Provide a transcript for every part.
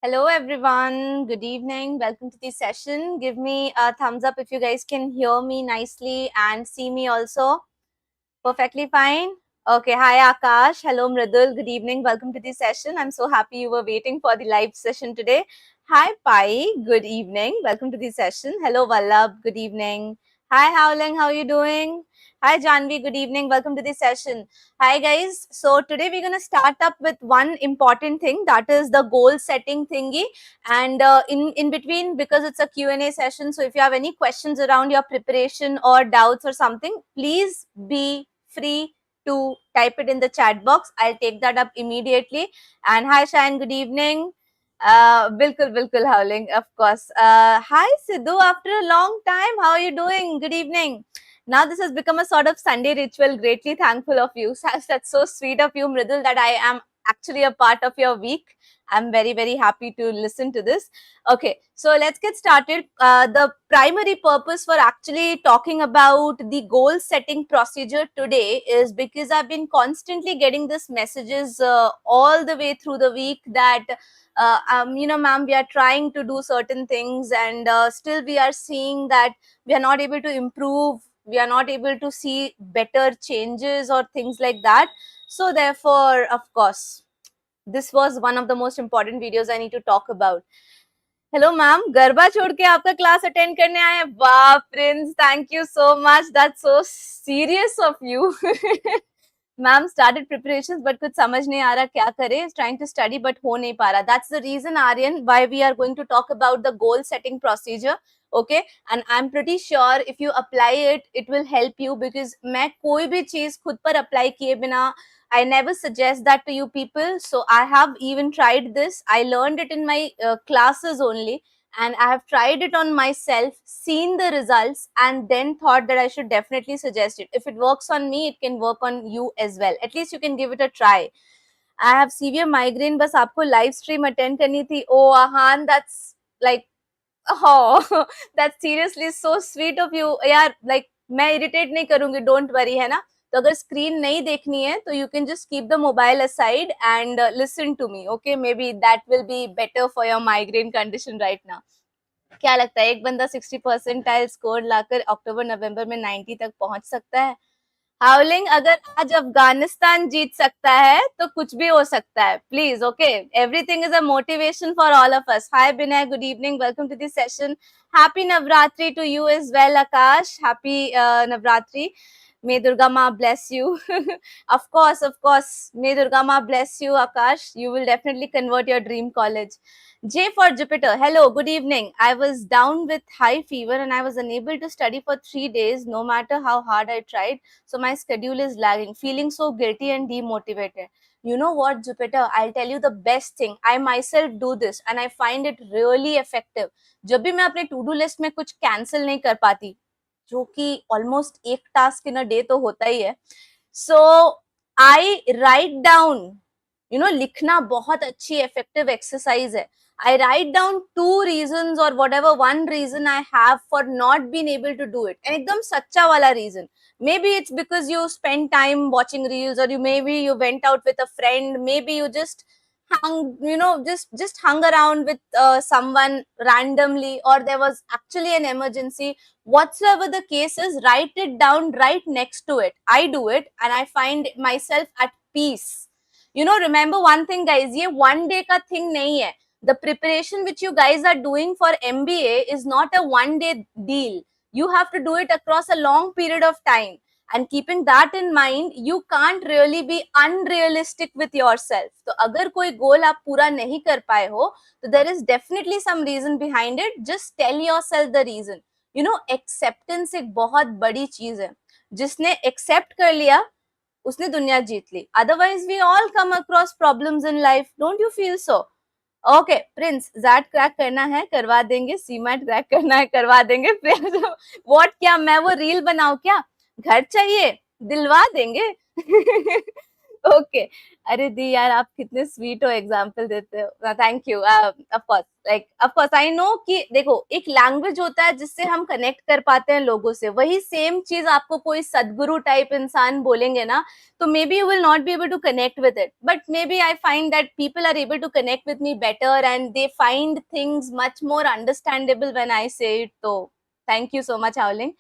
Hello everyone, good evening, welcome to the session. Give me a thumbs up if you guys can hear me nicely and see me also. Perfectly fine. Okay, hi Akash, hello Mridul, good evening, welcome to the session. I'm so happy you were waiting for the live session today. Hi Pai, good evening, welcome to the session. Hello Vallabh, good evening. Hi Howling, how are you doing? Hi Janvi, good evening, welcome to the session. Hi guys, so today we're going to start up with one important thing, that is the goal setting thingy. And in between, because it's a Q&A session, so if you have any questions around your preparation or doubts or something, please be free to type it in the chat box. I'll take that up immediately. And hi Shine, good evening. Bilkul Howling, of course. Hi Sidhu, after a long time, how are you doing? Good evening. Now this has become a sort of Sunday ritual. Greatly thankful of you. That's so sweet of you, Mridul, that I am actually a part of your week. I'm very happy to listen to this. Okay, so let's get started. The primary purpose for actually talking about the goal setting procedure today is because I've been constantly getting these messages all the way through the week that ma'am, we are trying to do certain things and still we are seeing that we are not able to improve, we are not able to see better changes or things like that. So therefore, of course, this was one of the most important videos I need to talk about. Hello ma'am, garba छोड़ के आपका class attend करने आए हैं. वाह Prince, thank you so much, that's so serious of you. Ma'am started preparations but कुछ समझ नहीं आ रहा क्या करे, ट्राइंग टू स्टडी बट हो नहीं पा रहा. That's the reason Aryan why we are going to talk about the goal setting procedure. Okay, and I am pretty sure if you apply it will help you, because मैं कोई भी चीज खुद पर अप्लाई किए बिना I never suggest that to you people. So I have even tried this. I learned it in my classes only, and I have tried it on myself, seen the results, and then thought that I should definitely suggest it. If it works on me, it can work on you as well. At least you can give it a try. I have severe migraine. बस आपको live stream attend करनी थी. Oh, Ahan, that's like, oh, that's seriously so sweet of you. यार, like मैं irritate नहीं करूँगी. Don't worry, है ना? तो अगर स्क्रीन नहीं देखनी है तो you can just keep the mobile aside and listen to me. Okay, maybe that will be better for your migraine condition right now. क्या लगता है, एक बंदा 60 परसेंटाइल स्कोर लाकर अक्टूबर नवंबर में 90 तक पहुंच सकता है? हाउलिंग, अगर आज अफगानिस्तान जीत सकता है तो कुछ भी हो सकता है. Please, okay, everything is a motivation for all of us. Hi Vinay, good evening, welcome to this session. Happy Navratri to you as well. Akash, happy Navratri. May Durga Ma bless you. Of course. May Durga Ma bless you, Akash. You will definitely convert your dream college. J for Jupiter. Hello, good evening. I was down with high fever and I was unable to study for 3 days, no matter how hard I tried. So my schedule is lagging, feeling so guilty and demotivated. You know what, Jupiter? I'll tell you the best thing. I myself do this and I find it really effective. जब भी मैं अपने to-do list में कुछ cancel नहीं कर पाती, जो कि ऑलमोस्ट एक टास्क इन अ डे तो होता ही है, सो आई राइट डाउन, लिखना बहुत अच्छी इफेक्टिव एक्सरसाइज है. I write down 2 reasons or whatever one reason I have for not being able to do it. And एकदम सच्चा वाला reason. Maybe it's because you spend time watching reels, or maybe you went out with a friend, maybe you just hung around with someone randomly, or there was actually an emergency. Whatsoever the case is, write it down right next to it. I do it and I find myself at peace. Remember one thing guys, ये one day का thing नहीं है. The preparation which you guys are doing for MBA is not a one day deal. You have to do it across a long period of time. And keeping that in mind, you can't really be unrealistic with yourself. तो अगर कोई goal आप पूरा नहीं कर पाए हो, तो there is definitely some reason behind it. Just tell yourself the reason. Acceptance एक बहुत बड़ी चीज है. जिसने accept कर लिया, उसने दुनिया जीत ली. Otherwise, we all come across problems in life. Don't you feel so? Okay Prince, XAT crack करना है करवा देंगे, सीमैट क्रैक करना है करवा देंगे. व्हाट, क्या मैं वो रील बनाऊं क्या? घर चाहिए दिलवा देंगे. ओके। अरे दी यार, आप कितने स्वीट हो, एग्जाम्पल देते हो, thank you. Of course, like of course I know कि देखो, एक लैंग्वेज होता है जिससे हम कनेक्ट कर पाते हैं लोगों से, वही सेम चीज आपको कोई सदगुरु टाइप इंसान बोलेंगे ना, तो maybe you will not be able to connect with it, but maybe I find that people are able to connect with me better and they find things much more understandable when I say it. तो thank you so much, हाउलिंग।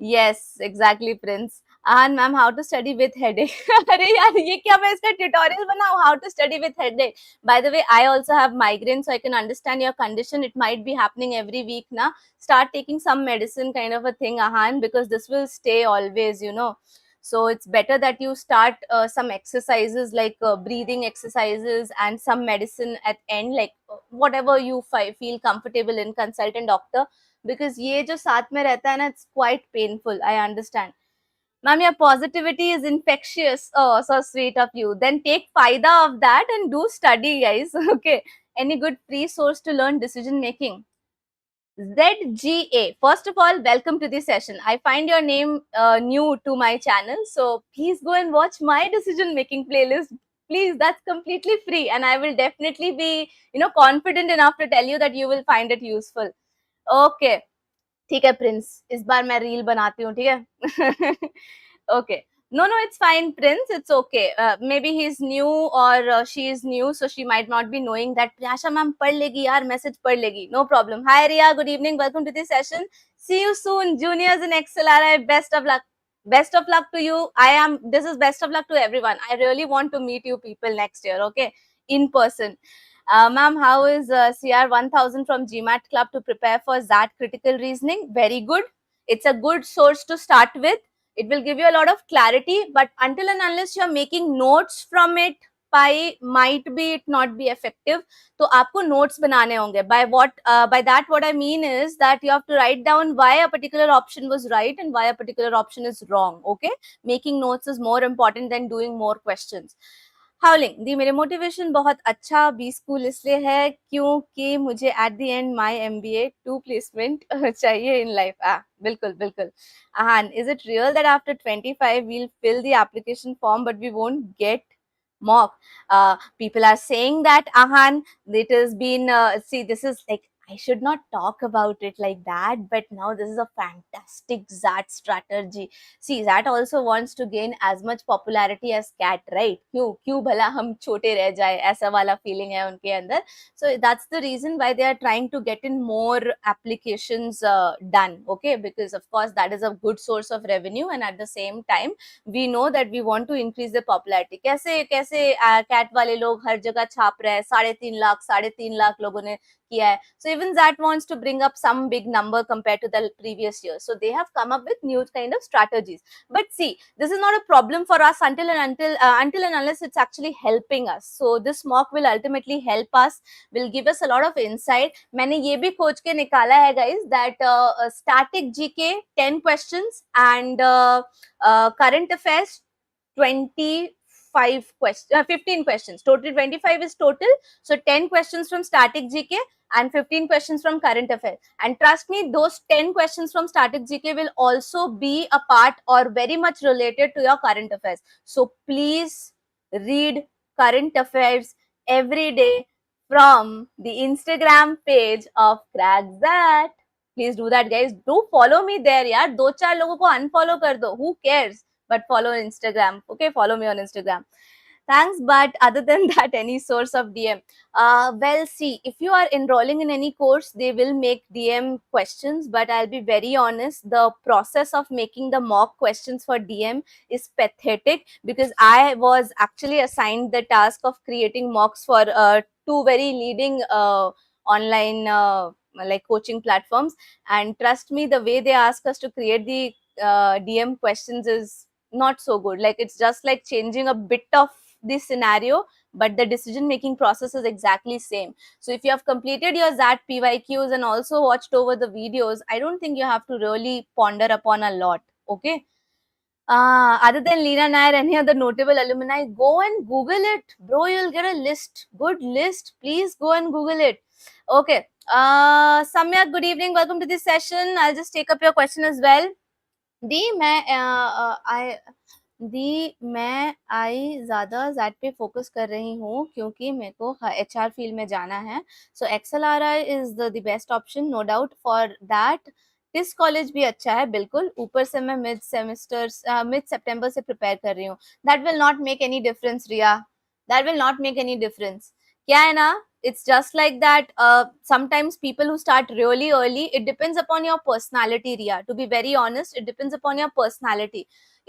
Yes exactly Prince. And ma'am, how to study with headache? अरे यार, ये क्या मैं इसका tutorial बनाऊं? How to study with headache? By the way, I also have migraine, so I can understand your condition. It might be happening every week now. Start taking some medicine, kind of a thing, Ahan, because this will stay always, you know. So it's better that you start some exercises like breathing exercises and some medicine at end, like whatever you feel comfortable in. Consult a doctor, because ये जो साथ में रहता है ना, it's quite painful. I understand. Ma'am, your positivity is infectious. Oh, so sweet of you. Then take faida of that and do study, guys. Okay. Any good free source to learn decision making? ZGA. First of all, welcome to this session. I find your name new to my channel. So please go and watch my decision making playlist. Please, that's completely free. And I will definitely be, confident enough to tell you that you will find it useful. Okay. ठीक है Prince, इस बार मैं reel बनाती हूँ, ठीक है? Okay, no, no, it's fine, Prince, it's okay. Maybe he's new or she is new, so she might not be knowing that Priyasha ma'am पढ़ लेगी यार, message पढ़ लेगी, no problem. Hi Riya, good evening, welcome to this session. See you soon, juniors in XLRI. Best of luck. Best of luck to you. This is best of luck to everyone. I really want to meet you people next year, okay, in person. Ma'am, how is CR 1000 from GMAT Club to prepare for XAT critical reasoning? Very good. It's a good source to start with. It will give you a lot of clarity, but until and unless you're making notes from it, might be it not be effective. तो आपको notes बनाने होंगे. By that what I mean is that you have to write down why a particular option was right and why a particular option is wrong. Okay, making notes is more important than doing more questions. हाउलिंग दी, मेरे motivation बहुत अच्छा B school इसलिए है क्योंकि मुझे at the end my MBA 2 placement चाहिए in life. बिल्कुल बिल्कुल। आहान, is it real that after 25 we'll fill the application form but we won't get mock? People are saying that, Ahan, it has been see, this is like, I should not talk about it like that, but now this is a fantastic XAT strategy. See, XAT also wants to gain as much popularity as CAT, right? क्यों भला हम छोटे रह जाए, ऐसा वाला feeling है उनके अंदर. So that's the reason why they are trying to get in more applications done, okay? Because of course that is a good source of revenue, and at the same time we know that we want to increase the popularity. कैसे कैसे CAT वाले लोग हर जगह छाप रहे हैं, 3.5 लाख लोगों ने किया है. So even that wants to bring up some big number compared to the previous year. So they have come up with new kind of strategies. But see, this is not a problem for us until and unless it's actually helping us. So this mock will ultimately help us, will give us a lot of insight. मैंने ये भी खोज के निकाला है guys that static GK 10 questions and current affairs 15 questions. Total 25 is total. So 10 questions from static GK and 15 questions from current affairs. And trust me, those 10 questions from static GK will also be a part or very much related to your current affairs. So please read current affairs every day from the Instagram page of Crack That. Please do that, guys. Do follow me there, यार. 2-4 लोगों को unfollow कर दो. Who cares? But follow Instagram. Okay, follow me on Instagram. Thanks, but other than that, any source of DM? Well, see, if you are enrolling in any course, they will make DM questions, but I'll be very honest, the process of making the mock questions for DM is pathetic, because I was actually assigned the task of creating mocks for 2 very leading online like coaching platforms, and trust me, the way they ask us to create the DM questions is not so good. Like, it's just like changing a bit of this scenario, but the decision making process is exactly same. So if you have completed your XAT PYQs and also watched over the videos, I don't think you have to really ponder upon a lot. Okay, other than Leena Nair, any other notable alumni, go and Google it, bro. You'll get a list, good list. Please go and Google it. Okay, Samyak, good evening, welcome to this session. I'll just take up your question as well. दी, दी मैं आई ज़्यादा jet पे focus कर रही हूँ क्योंकि मेरे को HR field में जाना है. So XLRI is the best option, no doubt for that. TISS college भी अच्छा है बिल्कुल. ऊपर से मैं मिड सितंबर से प्रिपेयर कर रही हूँ. That will not make any difference Riya. That will not make any difference. क्या है ना, it's just like that. Sometimes people who start really early, it depends upon your personality, Ria. To be very honest, it depends upon your personality.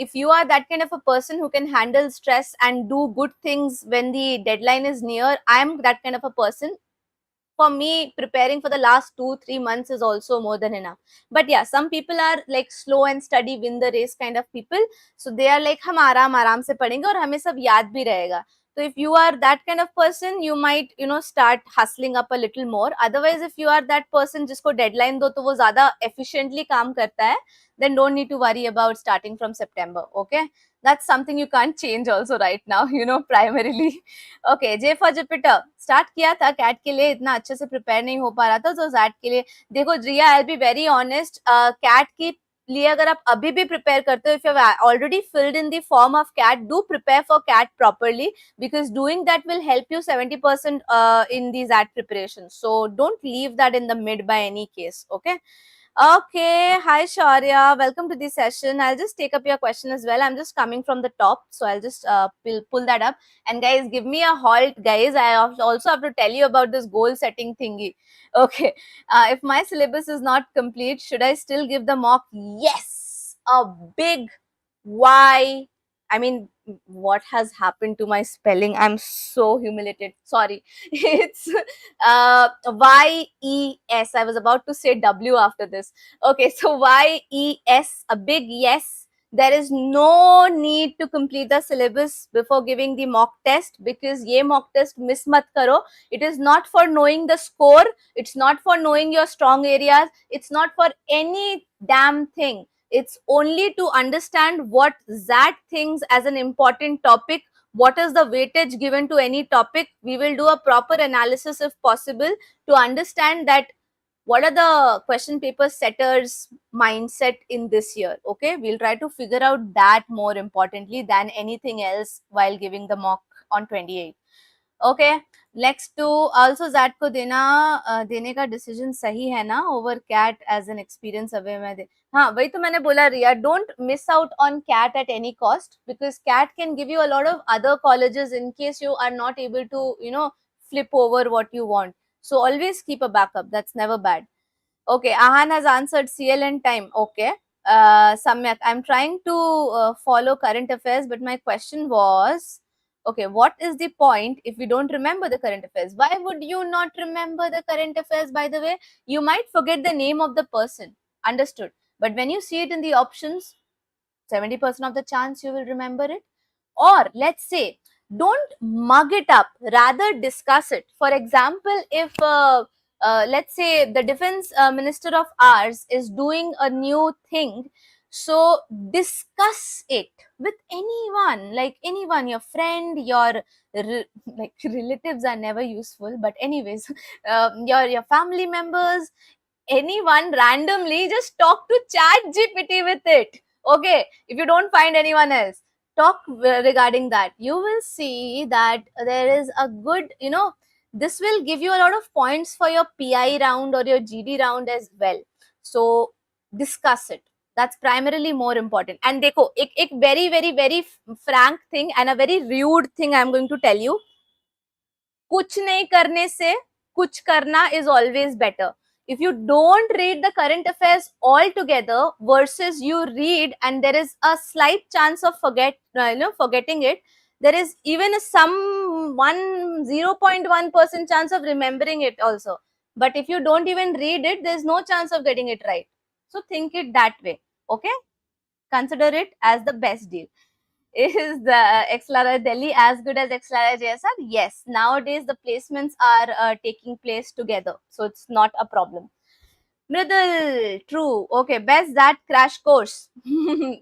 If you are that kind of a person who can handle stress and do good things when the deadline is near, I'm that kind of a person. For me, preparing for the last 2-3 months is also more than enough. But yeah, some people are like slow and study, win the race kind of people. So they are like, हम आराम आराम से पढ़ेंगे और हमें सब याद भी रहेगा. So if you are that kind of person, you might, start hustling up a little more. Otherwise, if you are that person जिसको deadline दो तो वो ज़्यादा efficiently काम करता है, then don't need to worry about starting from September. Okay, that's something you can't change also right now, primarily. Okay, J for Jupiter. Start किया था कैट के लिए, इतना अच्छे से प्रिपेयर नहीं हो पा रहा था, तो जैट के लिए देखो Riya, I be very honest, CAT की लिए अगर आप अभी भी प्रिपेयर करते हो, if you have already filled in the form of CAT, do prepare for CAT properly, because doing that will help you 70% in the ZAT preparation. So don't leave that in the mid by any case. Okay. Okay, hi Shaurya, welcome to the session. I'll just take up your question as well. I'm just coming from the top, so I'll just pull that up. And guys, give me a halt, guys. I also have to tell you about this goal setting thingy. Okay, if my syllabus is not complete, should I still give the mock? Yes, a big why. I mean, what has happened to my spelling? I'm so humiliated. Sorry. It's YES. I was about to say W after this. Okay, so YES, a big yes. There is no need to complete the syllabus before giving the mock test, because ye mock test miss mat karo. It is not for knowing the score. It's not for knowing your strong areas. It's not for any damn thing. It's only to understand what that thinks as an important topic, what is the weightage given to any topic. We will do a proper analysis if possible to understand that what are the question paper setters mindset in this year. Okay, we'll try to figure out that more importantly than anything else while giving the mock on 28. Okay, next to also जैट को देने का decision सही है ना over CAT as an experience away में दे. हाँ, वही तो मैंने बोला Riya, don't miss out on CAT at any cost, because CAT can give you a lot of other colleges in case you are not able to flip over what you want. So always keep a backup. That's never bad. Okay, Ahan has answered CL and time. Okay. Samyak, I'm trying to follow current affairs, but my question was, okay, what is the point if we don't remember the current affairs? Why would you not remember the current affairs, by the way? You might forget the name of the person. Understood. But when you see it in the options, 70% of the chance you will remember it. Or let's say, don't mug it up, rather discuss it. For example, if let's say the defense minister of ours is doing a new thing, so discuss it with anyone, like anyone, your friend, your like relatives are never useful, but anyways, your family members, anyone randomly, just talk to ChatGPT with it. Okay, if you don't find anyone else, talk regarding that. You will see that there is a good, this will give you a lot of points for your PI round or your GD round as well. So discuss it. That's primarily more important. And देखो, एक very very very frank thing and a very rude thing I'm going to tell you. कुछ नहीं करने से कुछ करना is always better. If you don't read the current affairs altogether versus you read and there is a slight chance of forgetting it, there is even some 0.1% chance of remembering it also. But if you don't even read it, there's no chance of getting it right. So think it that way. Okay, consider it as the best deal. Is the XLRI Delhi as good as XLRI JSR? Yes. Nowadays, the placements are taking place together. So it's not a problem. Mridul, true. Okay, best that crash course.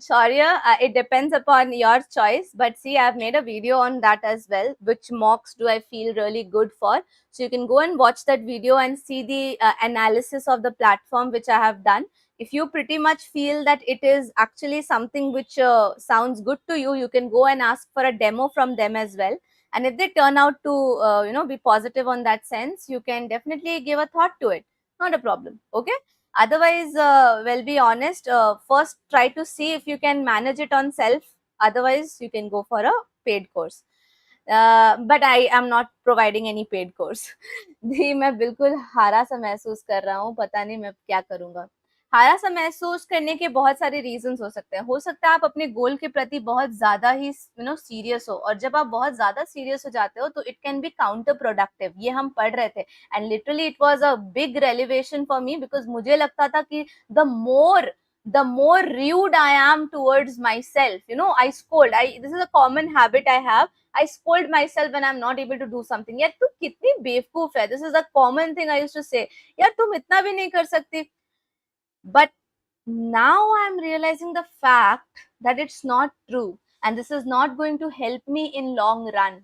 Sorry, it depends upon your choice. But see, I've made a video on that as well. Which mocks do I feel really good for? So you can go and watch that video and see the analysis of the platform which I have done. If you pretty much feel that it is actually something which sounds good to you, you can go and ask for a demo from them as well. And if they turn out to be positive on that sense, you can definitely give a thought to it. Not a problem. Okay. Otherwise, well, be honest. First, try to see if you can manage it on self. Otherwise, you can go for a paid course. But I am not providing any paid course जी मैं बिल्कुल हारा सा महसूस कर रहा हूँ, पता नहीं मैं क्या करूंगा। हारा सा महसूस करने के बहुत सारे रीजंस हो सकते हैं। हो सकता है आप अपने गोल के प्रति बहुत ज्यादा ही सीरियस हो, और जब आप बहुत ज्यादा सीरियस हो जाते हो तो it can be counterproductive. ये हम पढ़ रहे थे and literally it was a big revelation for me, because मुझे लगता था कि the more rude I am towards myself, I scold. This is a common habit I have. I scold myself when I'm not able to do something. यार तू कितनी बेवकूफ है. This is a common thing I used to say. यार तुम इतना भी नहीं कर सकती. But now I'm realizing the fact that it's not true, and this is not going to help me in long run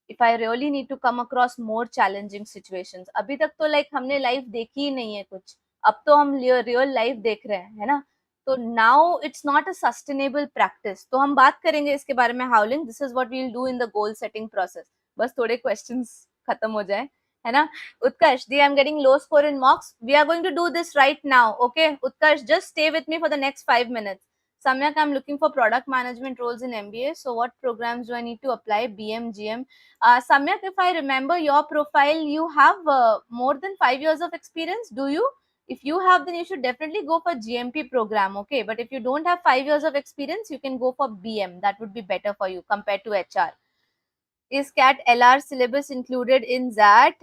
if I really need to come across more challenging situations. अभी तक तो like हमने life देखी ही नहीं है कुछ, अब तो हम रियल लाइफ देख रहे हैं, है ना? तो now it's not a sustainable practice. तो हम बात करेंगे इसके बारे में हाउलिंग. This is what we will do in the goal setting process. बस थोड़े क्वेश्चंस खत्म हो जाए, है ना? Utkarsh, I am getting low score in mocks. We are going to do this right now, okay? Utkarsh, just stay with me for the next 5 minutes. Samyak, I'm looking for product management roles in MBA. So what programs do I need to apply? BM, GM. Samyak, if I remember your profile, you have more than 5 years of experience, do you? If you have, then you should definitely go for GMP program, okay? But if you don't have 5 years of experience, you can go for BM. That would be better for you compared to HR. Is CAT LR syllabus included in XAT?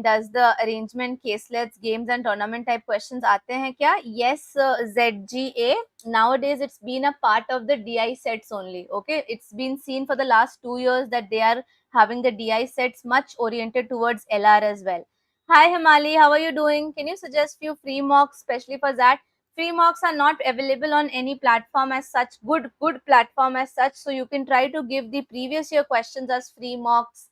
Does the arrangement, caselets, games and tournament type questions aate hain kya? Yes, ZGA. Nowadays, it's been a part of the DI sets only. Okay, it's been seen for the last 2 years that they are having the DI sets much oriented towards LR as well. Hi Himali, how are you doing? Can you suggest few free mocks, especially for XAT? Free mocks are not available on any platform as such, good platform as such. So you can try to give the previous year questions as free mocks,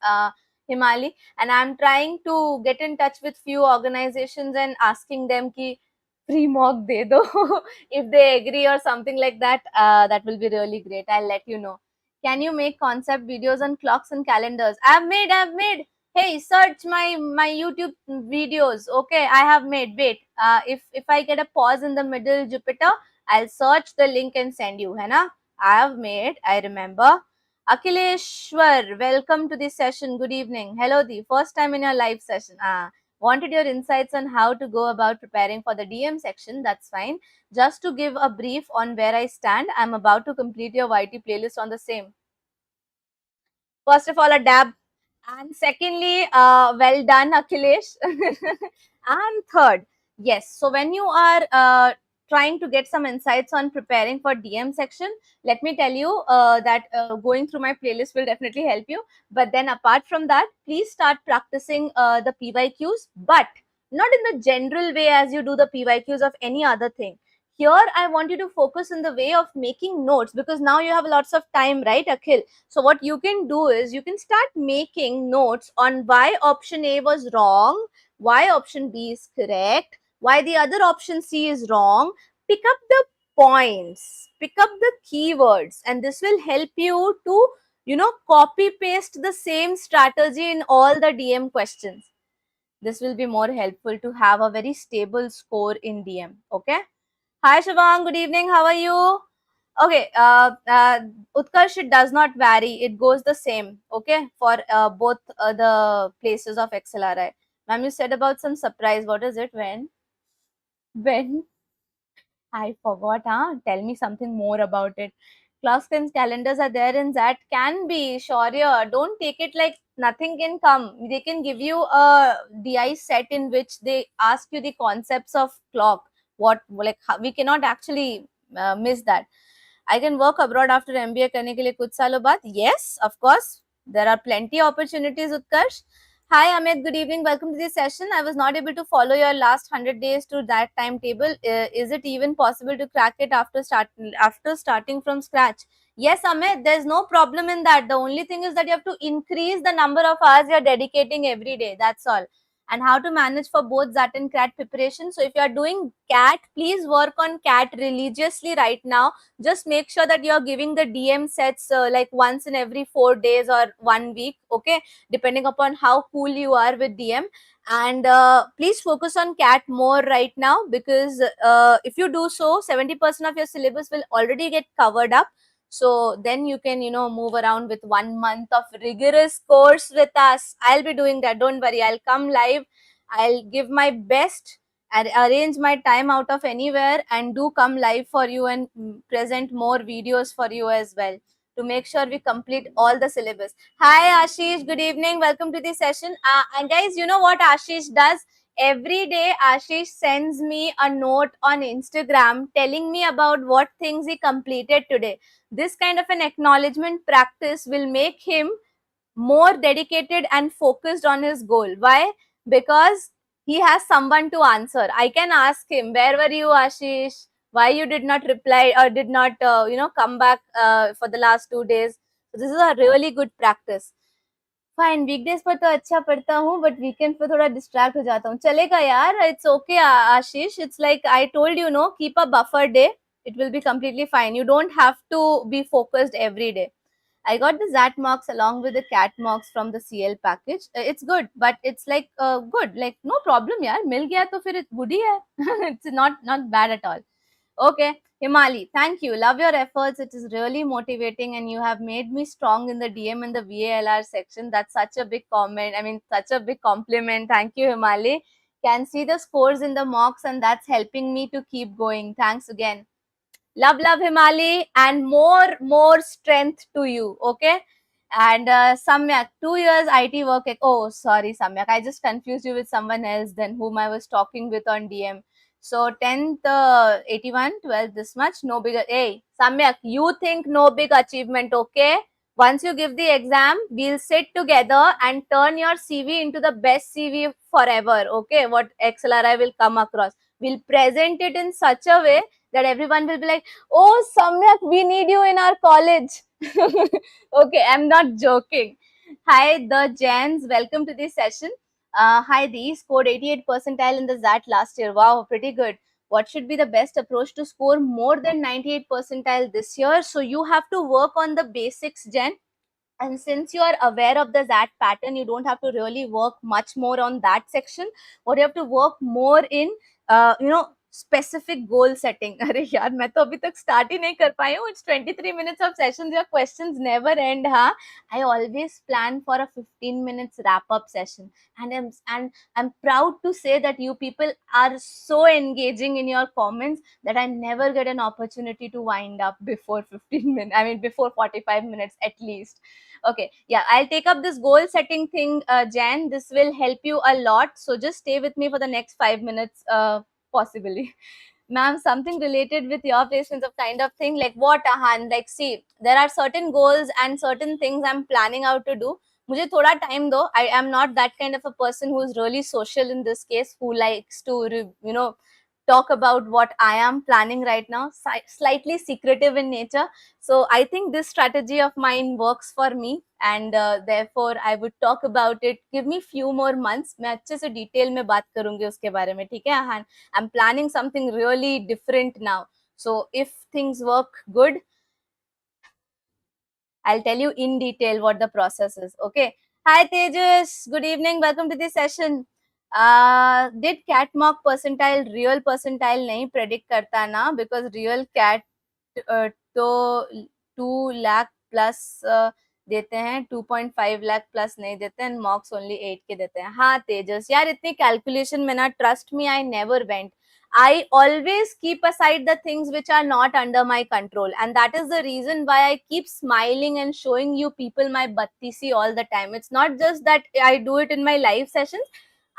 Himali. And I'm trying to get in touch with few organizations and asking them ki free mock de do. If they agree or something like that, that will be really great. I'll let you know. Can you make concept videos on clocks and calendars? I've made. Hey, search my YouTube videos. Okay, I have made. Wait, if I get a pause in the middle, Jupiter, I'll search the link and send you, है ना? I have made. I remember. Akhileshwar, welcome to this session. Good evening. Hello, the first time in your live session. Wanted your insights on how to go about preparing for the DM section. That's fine. Just to give a brief on where I stand, I'm about to complete your YT playlist on the same. First of all, a dab. And secondly, well done, Akhilesh. And third, yes. So when you are trying to get some insights on preparing for DM section, let me tell you that going through my playlist will definitely help you. But then apart from that, please start practicing the PYQs, but not in the general way as you do the PYQs of any other thing. Here, I want you to focus in the way of making notes, because now you have lots of time, right, Akhil? So what you can do is you can start making notes on why option A was wrong, why option B is correct, why the other option C is wrong. Pick up the points, pick up the keywords, and this will help you to, copy paste the same strategy in all the DM questions. This will be more helpful to have a very stable score in DM. Okay. Hi Shivang, good evening. How are you? Okay, Utkarsh, it does not vary. It goes the same, okay, for both the places of XLRI. Ma'am, you said about some surprise. What is it? When? When? I forgot, huh? Tell me something more about it. Clocks and calendars are there in that. Can be, sure. Yeah. Don't take it like nothing can come. They can give you a DI set in which they ask you the concepts of clock. We cannot actually miss that. I can work abroad after MBA करने के लिए कुछ सालों बाद. Yes, of course. There are plenty opportunities, Utkarsh. Hi Amit, good evening. Welcome to this session. I was not able to follow your last 100 days to that timetable. Is it even possible to crack it after starting from scratch? Yes, Amit, there's no problem in that. The only thing is that you have to increase the number of hours you're dedicating every day. That's all. And how to manage for both XAT and CAT preparation. So if you are doing CAT, please work on CAT religiously right now. Just make sure that you're giving the DM sets like once in every 4 days or 1 week. Okay, depending upon how cool you are with DM. And please focus on CAT more right now, because if you do so, 70% of your syllabus will already get covered up. So then you can, move around with 1 month of rigorous course with us. I'll be doing that. Don't worry. I'll come live. I'll give my best and arrange my time out of anywhere and do come live for you and present more videos for you as well, to make sure we complete all the syllabus. Hi Ashish, good evening. Welcome to the session. And guys, you know what Ashish does? Every day Ashish sends me a note on Instagram telling me about what things he completed today. This kind of an acknowledgement practice will make him more dedicated and focused on his goal. Why? Because he has someone to answer. I can ask him, where were you, Ashish? Why you did not reply or did not, come back for the last 2 days? So this is a really good practice. Fine weekdays पर तो अच्छा पढ़ता हूँ, but weekend पर थोड़ा distract हो जाता हूँ. चलेगा यार, it's okay Ashish. It's like I told you know, keep a buffer day. It will be completely fine. You don't have to be focused every day. I got the XAT marks along with the CAT marks from the CL package. It's good, but it's like good, like no problem, yaar. Mil gaya to fir good hi hai. It's not bad at all. Okay, Himali, thank you. Love your efforts. It is really motivating, and you have made me strong in the DM and the VALR section. That's such a big comment. I mean, such a big compliment. Thank you, Himali. Can see the scores in the mocks, and that's helping me to keep going. Thanks again. Love Himali, and more strength to you. Okay. And Samyak, 2 years IT work. Oh, sorry, Samyak. I just confused you with someone else than whom I was talking with on DM. So 10th, 81, 12th, this much. No bigger. Hey, Samyak, you think no big achievement, okay? Once you give the exam, we'll sit together and turn your CV into the best CV forever, okay? What XLRI will come across. We'll present it in such a way that everyone will be like, oh, Samyak, we need you in our college. Okay, I'm not joking. Hi, the Jans. Welcome to this session. Hi, Dee. Scored 88 percentile in the XAT last year. Wow, pretty good. What should be the best approach to score more than 98 percentile this year? So you have to work on the basics, Jen. And since you are aware of the XAT pattern, you don't have to really work much more on that section. What you have to work more in, specific goal setting. अरे यार, मैं तो अभी तक start ही नहीं कर पाई हूँ. It's 23 minutes of sessions. Your questions never end, huh? I always plan for a 15 minutes wrap up session, and I'm proud to say that you people are so engaging in your comments that I never get an opportunity to wind up before 15 minutes. I mean, before 45 minutes at least. Okay, yeah, I'll take up this goal setting thing, Jan. This will help you a lot. So just stay with me for the next 5 minutes, possibly. Ma'am, something related with your placements of kind of thing, like what, Ahan? Like, see, there are certain goals and certain things I'm planning out to do. मुझे थोड़ा time though. I am not that kind of a person who is really social in this case, who likes to, talk about what I am planning right now. Slightly secretive in nature. So I think this strategy of mine works for me, and therefore I would talk about it. Give me few more months. मैं अच्छे से detail में बात करूँगी उसके बारे में, ठीक है? I'm planning something really different now. So if things work good, I'll tell you in detail what the process is. Okay. Hi Tejas. Good evening. Welcome to this session. Did cat mock percentile real percentile नहीं predict करता ना, because real cat तो 2 lakh plus देते हैं, 2.5 lakh plus नहीं देते हैं, mocks only 8 के देते हैं. हाँ तेजस यार, इतनी calculation में ना, trust me, I never went. I always keep aside the things which are not under my control, and that is the reason why I keep smiling and showing you people my battisi all the time. It's not just that I do it in my live sessions.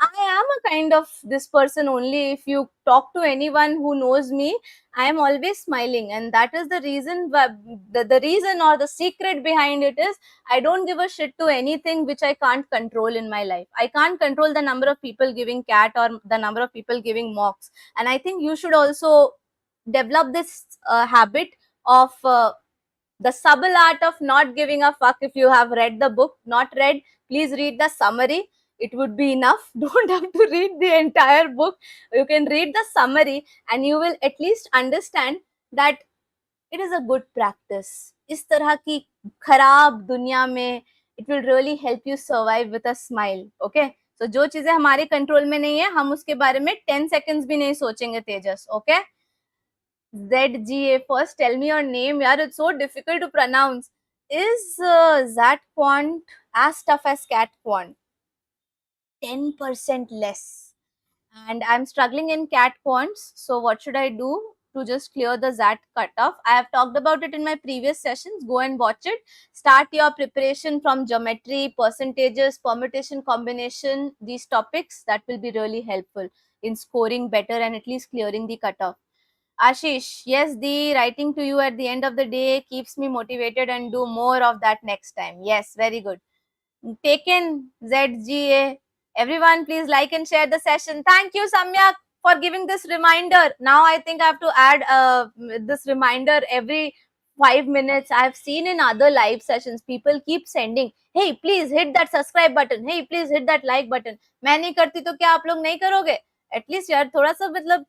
I am a kind of this person only. If you talk to anyone who knows me, I am always smiling, and that is the reason. The reason or the secret behind it is I don't give a shit to anything which I can't control in my life. I can't control the number of people giving CAT or the number of people giving mocks, and I think you should also develop this habit of the subtle art of not giving a fuck. If you have read the book, not read, please read the summary. It would be enough. Don't have to read the entire book. You can read the summary and you will at least understand that it is a good practice. इस तरह की खराब दुनिया में it will really help you survive with a smile. Okay? So जो चीजें हमारे control में नहीं है, हम उसके बारे में 10 seconds भी नहीं सोचेंगे तेजस. Okay? ZGA, first tell me your name. Yeah, it's so difficult to pronounce. Is XAT Quant as tough as CAT Quant? 10% less. And I'm struggling in CAT Quants. So what should I do to just clear the XAT cutoff? I have talked about it in my previous sessions. Go and watch it. Start your preparation from geometry, percentages, permutation, combination, these topics. That will be really helpful in scoring better and at least clearing the cutoff. Ashish, yes, the writing to you at the end of the day keeps me motivated and do more of that next time. Yes, very good. Taken, ZGA. Everyone, please like and share the session. Thank you, Samyak, for giving this reminder. Now I think I have to add this reminder every 5 minutes. I have seen in other live sessions, people keep sending, hey, please hit that subscribe button. Hey, please hit that like button. मैं नहीं करती तो क्या आप लोग नहीं करोगे? At least यार थोड़ा सा मतलब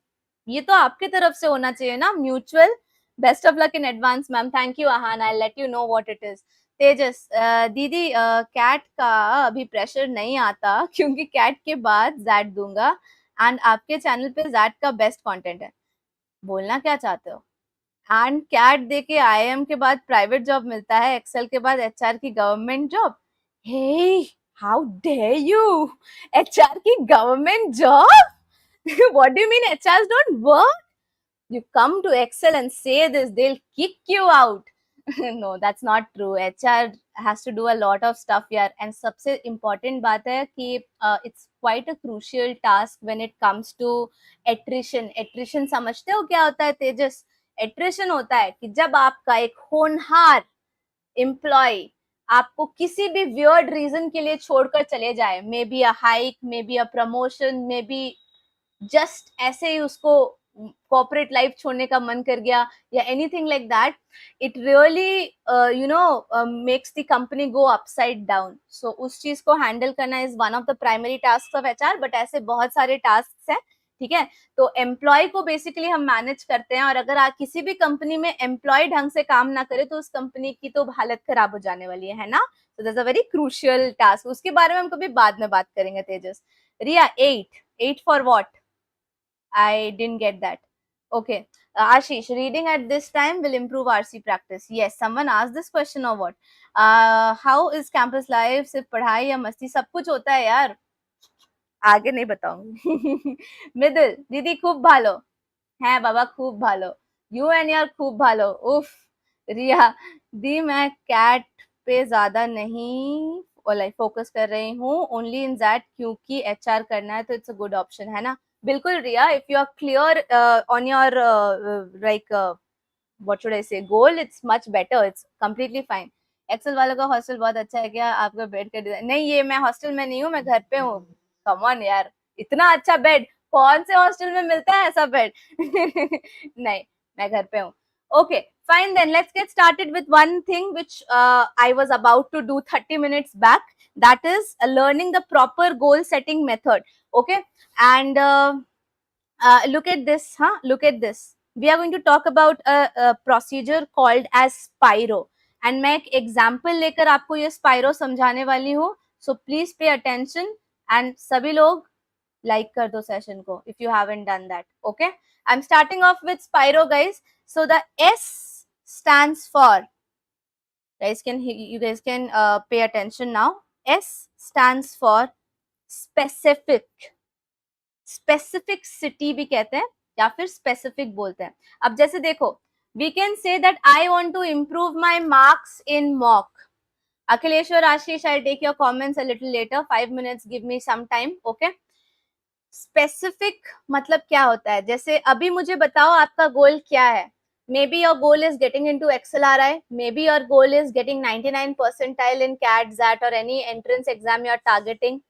ये तो आपकी तरफ से होना चाहिए ना, mutual. Best of luck in advance ma'am. Thank you Aahan. I let you know what it is. Tejas, दीदी कैट का अभी प्रेशर नहीं आता क्योंकि कैट के बाद जैट दूंगा एंड आपके चैनल पे जैट का बेस्ट कंटेंट है. बोलना क्या चाहते हो? एंड कैट दे के आईएम के बाद प्राइवेट जॉब मिलता है, एक्सेल के बाद एचआर की government job. Hey, how dare you! HR की government job? What do you mean HRs don't work? You come to Excel and say this, they'll kick you out. No, that's not true. HR has to do a lot of stuff here. And सबसे important बात है कि it's quite a crucial task when it comes to attrition. Attrition समझते हो क्या होता है तेजस? Attrition होता है कि जब आपका एक होनहार एम्प्लॉय आपको किसी भी वियर्ड रीजन के लिए छोड़कर चले जाए, may be a hike, may be a promotion, may be just ऐसे ही उसको कॉर्पोरेट लाइफ छोड़ने का मन कर गया या anything like that, it really makes the company go upside down. So उस चीज को हैंडल करना is one of the primary task of HR. But ऐसे बहुत सारे टास्क हैं, ठीक है. तो एम्प्लॉय को बेसिकली हम मैनेज करते हैं, और अगर आप किसी भी कंपनी में एम्प्लॉय ढंग से काम ना करे तो उस कंपनी की तो हालत खराब हो जाने वाली है ना. So that's a very crucial task. उसके बारे में हम कभी बाद में बात करेंगे तेजस. रिया, 8 for what? I didn't get that. Okay. Ashish, reading at this time will improve RC practice. Yes, someone asked this question or what? How is campus life? सिर्फ पढ़ाई या मस्ती? सब कुछ होता है यार. आगे नहीं बताऊंगी. मिडिल, दीदी खूब भालो. है बाबा खूब भालो. You and your खूब भालो. उफ. रिया, दी मैं कैट पे ज्यादा नहीं लाइक फोकस कर रही हूँ, ओनली इन दैट क्योंकि एचआर करना है तो इट्स अ गुड ऑप्शन है ना. बिल्कुल Riya, if you are clear on your like what should I say goal, it's much better, it's completely fine. Excel वालों का हॉस्टल बहुत अच्छा है क्या? आपका बेड का डिजाइन नहीं, ये मैं हॉस्टल में नहीं हूँ, मैं घर पे हूँ. कम ऑन यार, इतना अच्छा बेड कौन से हॉस्टल में मिलता है ऐसा बेड? नहीं, मैं घर पे हूँ. Okay, fine then. Let's get started with one thing which I was about to do 30 minutes back. That is learning the proper goal setting method. Okay, and look at this, huh? Look at this. We are going to talk about a procedure called as Spiro. And मैं एक example लेकर आपको ये Spiro समझाने वाली हूँ. So please pay attention and सभी लोग like कर दो session को if you haven't done that. Okay, I'm starting off with Spiro, guys. So the S stands for, you guys can pay attention now. S stands for specific. Specificity भी कहते हैं या फिर specific बोलते हैं. अब जैसे देखो, we can say that I want to improve my marks in mock. Akhileshwar, Ashish, I'll take your comments a little later. 5 minutes, give me some time. Okay. Specific मतलब क्या होता है? जैसे अभी मुझे बताओ आपका गोल क्या है? Maybe your goal is getting into XLRI. Maybe your goal is getting 99 percentile in CAT, XAT or any entrance exam you are targeting.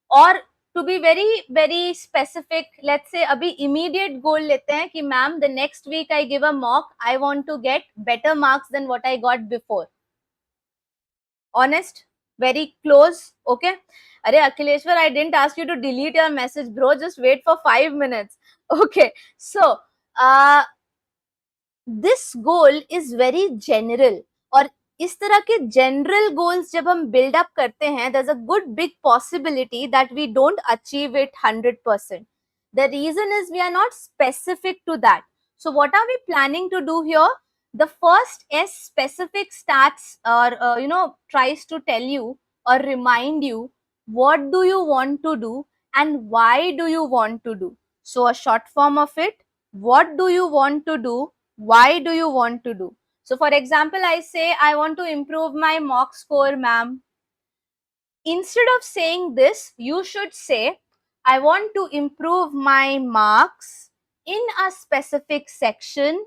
Or to be very specific, let's say अभी immediate goal लेते हैं कि ma'am the next week I give a mock, I want to get better marks than what I got before. Honest, very close. Okay, अरे Akhileshwar, I didn't ask you to delete your message, bro. Just wait for 5 minutes. Okay, so this goal is very general. और इस तरह के general goals जब हम build up करते हैं, there's a good big possibility that we don't achieve it 100%. The reason is we are not specific to that. So what are we planning to do here? The first S, specific, starts or tries to tell you or remind you what do you want to do and why do you want to do. So a short form of it, what do you want to do, why do you want to do. So for example, I say I want to improve my mock score, ma'am. Instead of saying this, you should say I want to improve my marks in a specific section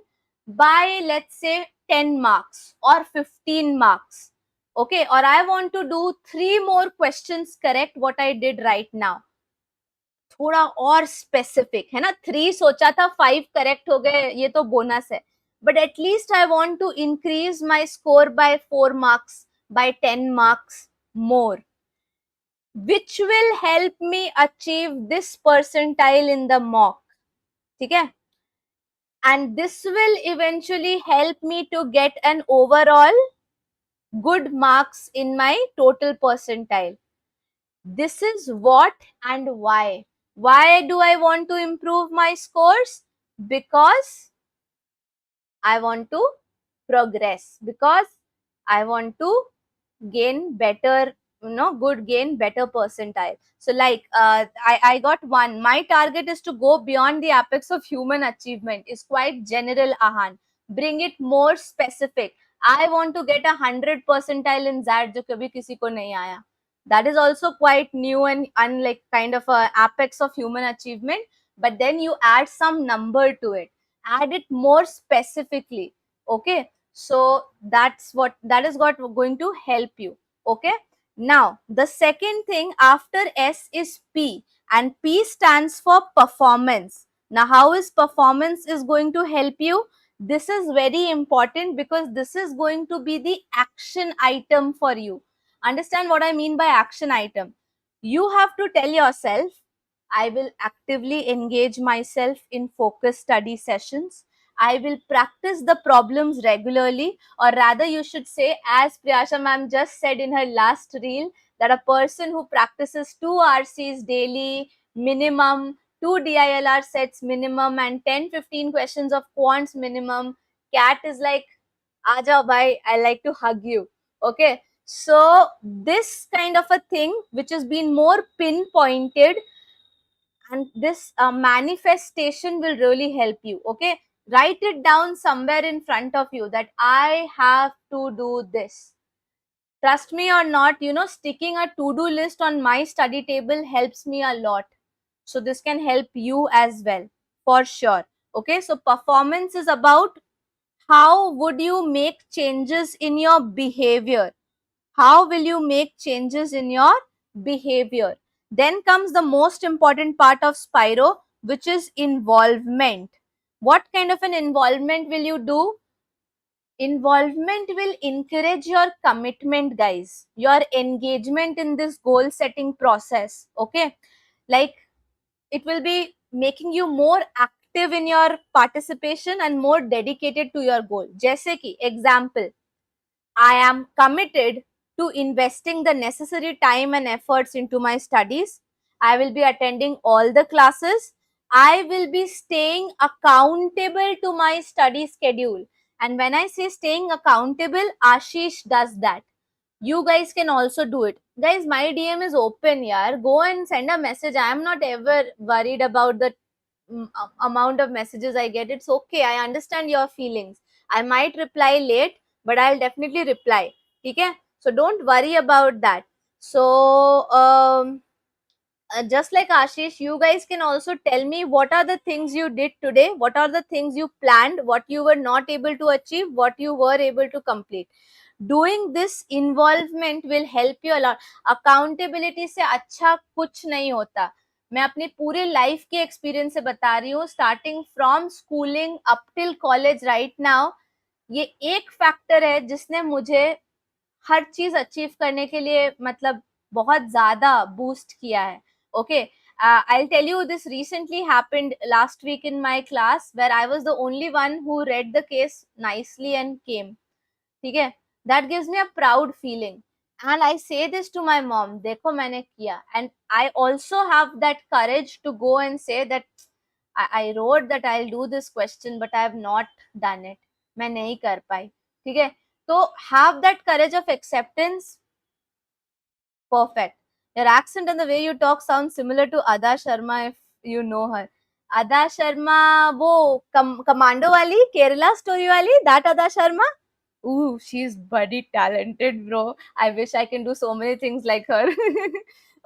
by, let's say, 10 marks or 15 marks. Okay, or I want to do 3 more questions correct what I did right now. थोड़ा और specific है ना, 3 सोचा था 5 correct हो गए, ये तो बोनस है, but at least I want to increase my score by 4 marks, by 10 marks more, which will help me achieve this percentile in the mock. ठीक है, and this will eventually help me to get an overall good marks in my total percentile. This is what and why. Why do I want to improve my scores? Because I want to progress. Because I want to gain better, gain better percentile. So like I got 1. My target is to go beyond the apex of human achievement. Is quite general, Ahan. Bring it more specific. I want to get 100 percentile in XAT जो कभी किसी को नहीं आया. That is also quite new and unlike kind of a apex of human achievement. But then you add some number to it. Add it more specifically. Okay. So that is what going to help you. Okay. Now the second thing after S is P, and P stands for performance. Now how is performance is going to help you? This is very important because this is going to be the action item for you. Understand what I mean by action item? You have to tell yourself, I will actively engage myself in focused study sessions. I will practice the problems regularly, or rather you should say, as Priyasha ma'am just said in her last reel, that a person who practices 2 RCs daily minimum, 2 DILR sets minimum, and 10-15 questions of quants minimum. CAT is like, Aja bhai, I like to hug you. Okay. So this kind of a thing which has been more pinpointed, and this manifestation will really help you. Okay, write it down somewhere in front of you that I have to do this. Trust me or not, sticking a to-do list on my study table helps me a lot. So this can help you as well, for sure. Okay, so performance is about how would you make changes in your behavior. How will you make changes in your behavior? Then comes the most important part of Spiro, which is involvement. What kind of an involvement will you do? Involvement will encourage your commitment, guys, your engagement in this goal setting process. Okay, like it will be making you more active in your participation and more dedicated to your goal. Jaise ki, example, I am committed to investing the necessary time and efforts into my studies. I will be attending all the classes. I will be staying accountable to my study schedule. And when I say staying accountable, Ashish does that. You guys can also do it. Guys, my DM is open, yaar. Go and send a message. I am not ever worried about the amount of messages I get. It's okay. I understand your feelings. I might reply late, but I'll definitely reply. Okay? So don't worry about that. So just like Ashish, you guys can also tell me what are the things you did today, what are the things you planned, what you were not able to achieve, what you were able to complete. Doing this involvement will help you a lot. Accountability से अच्छा कुछ नहीं होता. मैं अपनी पूरी life के experience से बता रही हूँ, starting from schooling up till college right now. ये एक फैक्टर है जिसने मुझे हर चीज अचीव करने के लिए मतलब बहुत ज्यादा बूस्ट किया है. Okay, I'll tell you, this recently happened last week in my class where I was the only one who read the case nicely and came. ठीक है, that gives me a proud feeling and I say this to my mom, देखो मैंने किया. And I also have that courage to go and say that I wrote that I'll do this question but I have not done it, मैं नहीं कर पाई. ठीक है, तो have that courage of acceptance. Perfect. Your accent and the way you talk sounds similar to Ada Sharma if you know her. Ada Sharma, वो Commando वाली, Kerala story वाली, that Ada Sharma? Ooh, she's bloody talented, bro. I wish I can do so many things like her.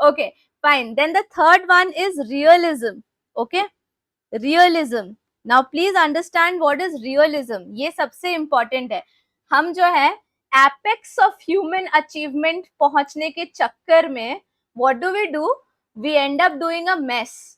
Okay, fine. Then the third one is realism. Okay, realism. Now please understand what is realism. ये सबसे important है. हम जो है apex of human achievement पहुंचने के चक्कर में what do? We end up doing a mess.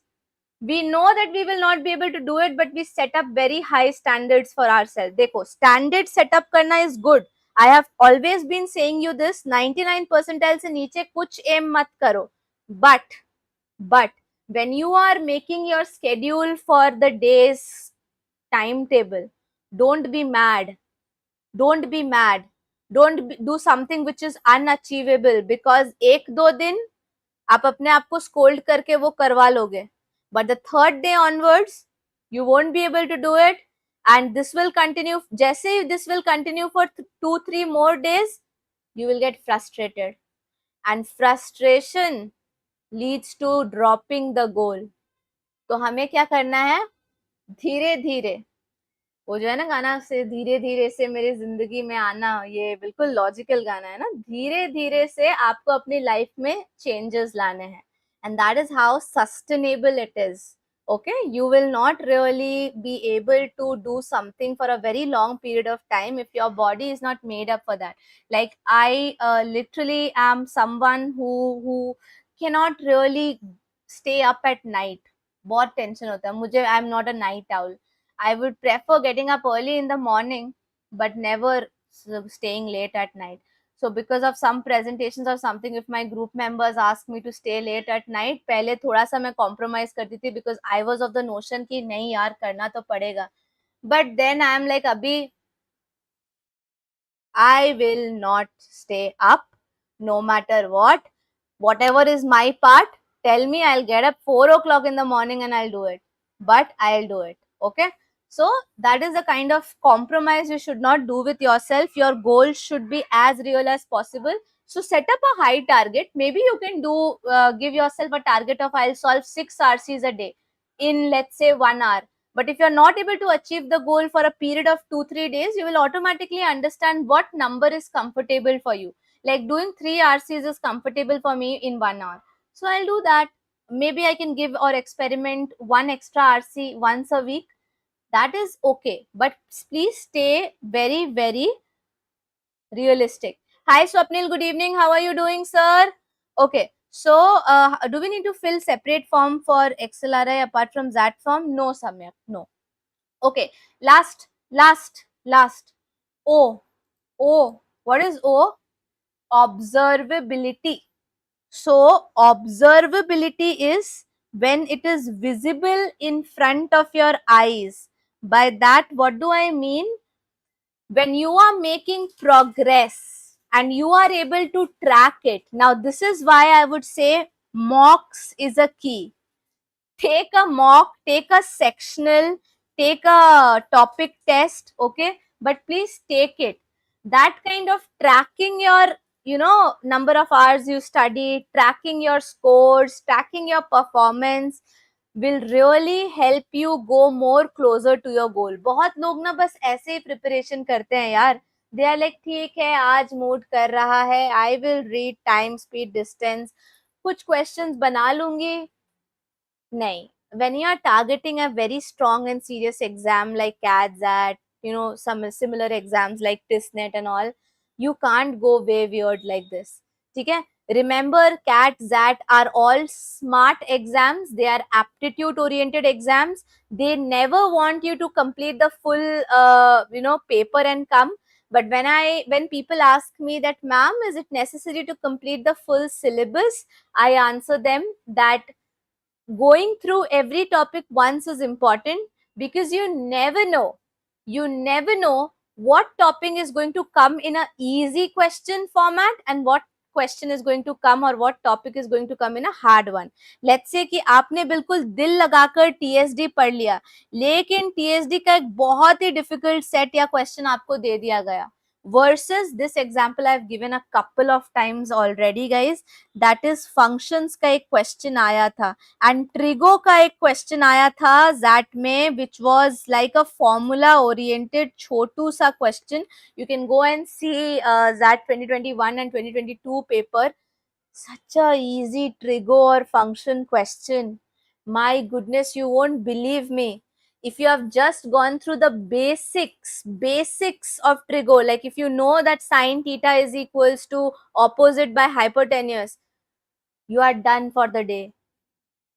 We know that we will not be able to do it, but we set up very high standards for ourselves. देखो, standard setup करना is good. I have always been saying you this, 99 percentile से नीचे कुछ aim मत करो. But when you are making your schedule for the day's timetable, don't be mad. Don't be mad. Don't do something which is unachievable because एक दो दिन आप अपने आप को scold करके वो करवा लोगे. But the third day onwards, you won't be able to do it. And this will continue. जैसे this will continue for 2-3 more days, you will get frustrated. And frustration leads to dropping the goal. तो हमें क्या करना है? धीरे धीरे, वो जो है ना गाना से धीरे धीरे से मेरी जिंदगी में आना, ये बिल्कुल लॉजिकल गाना है ना. धीरे धीरे से आपको अपनी लाइफ में चेंजेस लाने हैं. And that is how sustainable it is. Okay, you will not really be able to do something for a very long period of time if your body is not made up for that. Like I literally am someone who cannot really stay up at night. बहुत tension होता है मुझे. I am not a night owl. I would prefer getting up early in the morning but never staying late at night. So because of some presentations or something, if my group members ask me to stay late at night, पहले थोड़ा सा मैं compromise करती थी because I was of the notion कि नहीं यार करना तो पड़ेगा. But then I am like, अभी I will not stay up no matter what. Whatever is my part, tell me, I'll get up 4 o'clock in the morning and I'll do it. But I'll do it. Okay. So that is the kind of compromise you should not do with yourself. Your goal should be as real as possible. So set up a high target. Maybe you can do, give yourself a target of I'll solve 6 RCs a day in let's say 1 hour. But if you're not able to achieve the goal for a period of 2-3 days, you will automatically understand what number is comfortable for you. Like doing 3 RCs is comfortable for me in 1 hour. So I'll do that. Maybe I can give or experiment 1 extra RC once a week. That is okay. But please stay very, very realistic. Hi Swapnil, good evening. How are you doing, sir? Okay. So, do we need to fill separate form for XLRI apart from XAT form? No, Samyak. No. Okay. Last. O. What is O? Observability. So, observability is when it is visible in front of your eyes. By that, what do I mean? When you are making progress and you are able to track it. Now, this is why I would say mocks is a key. Take a mock, take a sectional, take a topic test, okay? But please take it. That kind of tracking your, number of hours you study, tracking your scores, tracking your performance will really help you go more closer to your goal. बहुत लोग ना बस ऐसे ही preparation करते हैं यार. They are like, ठीक है आज mood कर रहा है, I will read time, speed, distance. कुछ questions बना लूंगी, नहीं. When you are targeting a very strong and serious exam like CAT, XAT, some similar exams like TISSNET and all, you can't go way weird like this. Okay? Remember, CAT, XAT are all smart exams. They are aptitude-oriented exams. They never want you to complete the full, paper and come. But when people ask me that, ma'am, is it necessary to complete the full syllabus? I answer them that going through every topic once is important, because you never know what topic is going to come in a easy question format and what question is going to come or what topic is going to come in a hard one. Let's say कि आपने बिल्कुल दिल लगाकर TSD पढ़ लिया, लेकिन TSD का एक बहुत ही difficult set या question आपको दे दिया गया, versus this example I've given a couple of times already, guys. That is functions का एक question आया था and trigo का एक question आया था XAT में, which was like a formula oriented छोटू सा question. You can go and see XAT 2021 and 2022 paper. Such a easy trigo or function question. My goodness, you won't believe me. If you have just gone through the basics of trigo, like if you know that sine theta is equals to opposite by hypotenuse, you are done for the day.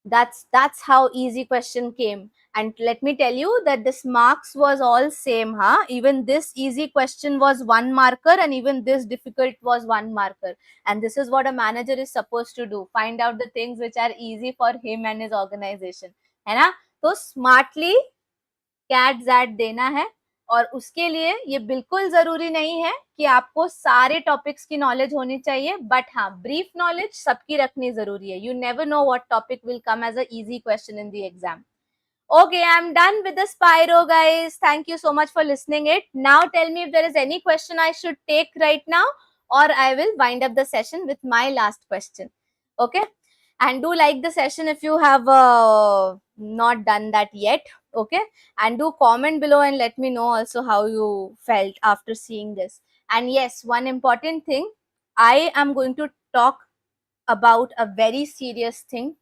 That's how easy question came. And let me tell you that this marks was all same, huh? Even this easy question was 1 marker and even this difficult was 1 marker. And this is what a manager is supposed to do, find out the things which are easy for him and his organization, है ना? तो smartly CAT XAT देना है, और उसके लिए ये बिल्कुल जरूरी नहीं है कि आपको सारे टॉपिक्स की नॉलेज होनी चाहिए, बट हाँ, ब्रीफ नॉलेज सबकी रखनी जरूरी है. You never know what topic will come as a easy question in the exam. Okay, I'm done with the Spyro, guys. Thank you so much for listening it. Now tell me if there is any question I should take right now, or I will wind up the session with my last question. Okay? And do like the session if you have not done that yet. Okay? And do comment below and let me know also how you felt after seeing this. And yes, one important thing, I am going to talk about a very serious thing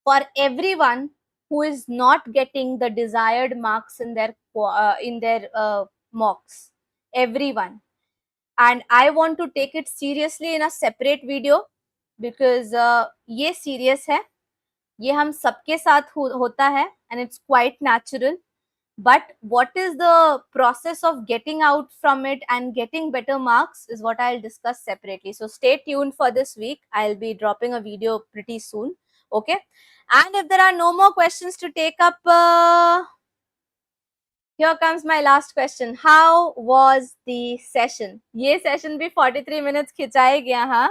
for everyone who is not getting the desired marks in their mocks. Everyone. And I want to take it seriously in a separate video, because ये serious है, ये हम सबके साथ होता है, and it's quite natural. But what is the process of getting out from it and getting better marks is what I'll discuss separately. So stay tuned for this week. I'll be dropping a video pretty soon. Okay. And if there are no more questions to take up, here comes my last question. How was the session? Ye session bhi 43 minutes khichaya gaya, huh?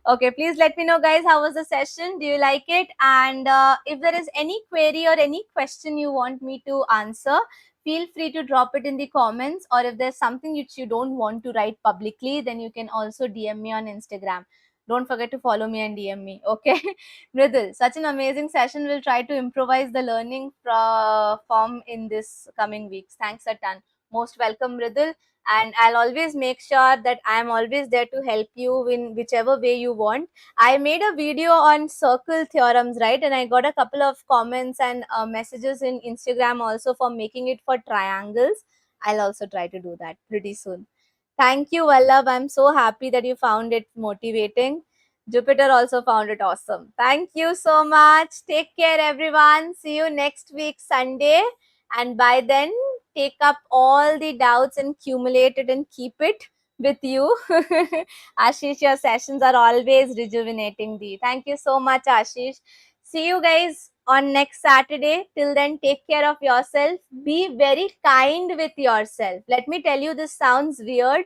Okay, please let me know, guys, how was the session? Do you like it? And if there is any query or any question you want me to answer, feel free to drop it in the comments. Or if there's something which you don't want to write publicly, then you can also DM me on Instagram. Don't forget to follow me and DM me. Okay. Mridul, such an amazing session. We'll try to improvise the learning form in this coming weeks. Thanks a ton. Most welcome, Mridul. And I'll always make sure that I am always there to help you in whichever way you want. I made a video on circle theorems, right? And I got a couple of comments and messages in Instagram also for making it for triangles. I'll also try to do that pretty soon. Thank you, Vallabh. I'm so happy that you found it motivating. Jupiter also found it awesome. Thank you so much. Take care, everyone. See you next week, Sunday. And by then, take up all the doubts and accumulate it and keep it with you. Ashish, your sessions are always rejuvenating. Thank you so much, Ashish. See you guys on next Saturday. Till then, take care of yourself. Be very kind with yourself. Let me tell you, this sounds weird.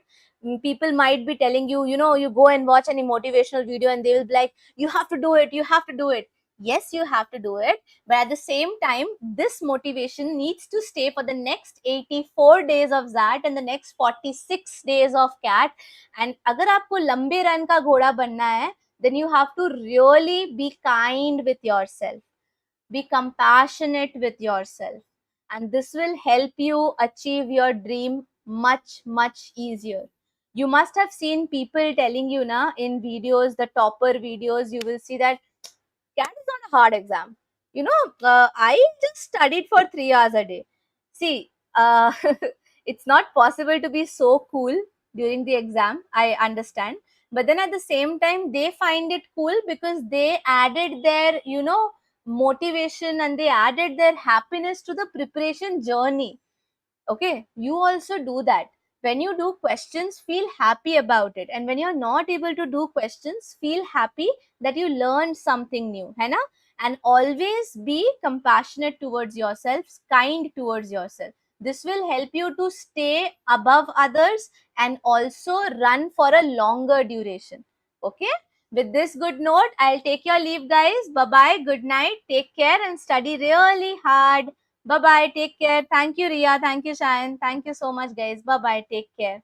People might be telling you, you go and watch any motivational video and they will be like, you have to do it, you have to do it. Yes, you have to do it. But at the same time, this motivation needs to stay for the next 84 days of XAT and the next 46 days of CAT. And agar aapko lambe run ka ghoda banna hai, then you have to really be kind with yourself. Be compassionate with yourself. And this will help you achieve your dream much, much easier. You must have seen people telling you na in videos, the topper videos, you will see that CAT is not a hard exam. You know, I just studied for 3 hours a day. See, it's not possible to be so cool during the exam. I understand. But then at the same time, they find it cool because they added their, motivation, and they added their happiness to the preparation journey. Okay, you also do that. When you do questions, feel happy about it, and when you're not able to do questions, feel happy that you learned something new, है ना? And always be compassionate towards yourself, kind towards yourself. This will help you to stay above others and also run for a longer duration. Okay, with this good note, I'll take your leave, guys. Bye bye, good night, take care, and study really hard. Bye bye. Take care. Thank you, Ria. Thank you, Shayan. Thank you so much, guys. Bye bye. Take care.